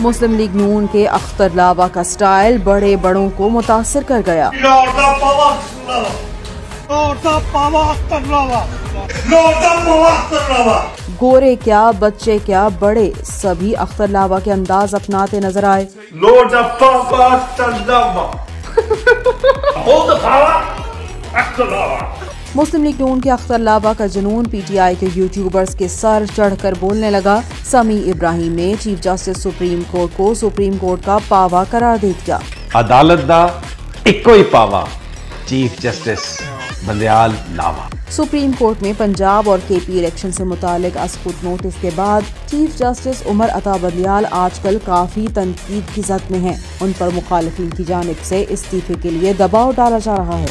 مسلم league نون کے اختر لاوا کا style بڑے بڑوں کو متاثر کر گیا۔ گورے کیا بچے کیا بڑے سبھی اختر لاوا کے انداز اپناتے نظر آئے۔ مسلم لیگ نون کے اختر لاوا کا جنون پی ٹی آئی کے یوٹیوبرز کے سر چڑھ کر بولنے لگا۔ سمیع ابراہیم نے چیف جسٹس سپریم کورٹ کو سپریم کورٹ کا پاوا قرار دے دیا۔ عدالت دا ایکو ہی پاوا، چیف جسٹس بندیال لاوا۔ سپریم کورٹ میں پنجاب اور کے پی الیکشن سے متعلق از خود نوٹس کے بعد چیف جسٹس عمر عطا بندیال آج کل کافی تنقید کی زد میں ہیں۔ ان پر مخالفین کی جانب سے استعفے کے لیے دباؤ ڈالا جا رہا ہے۔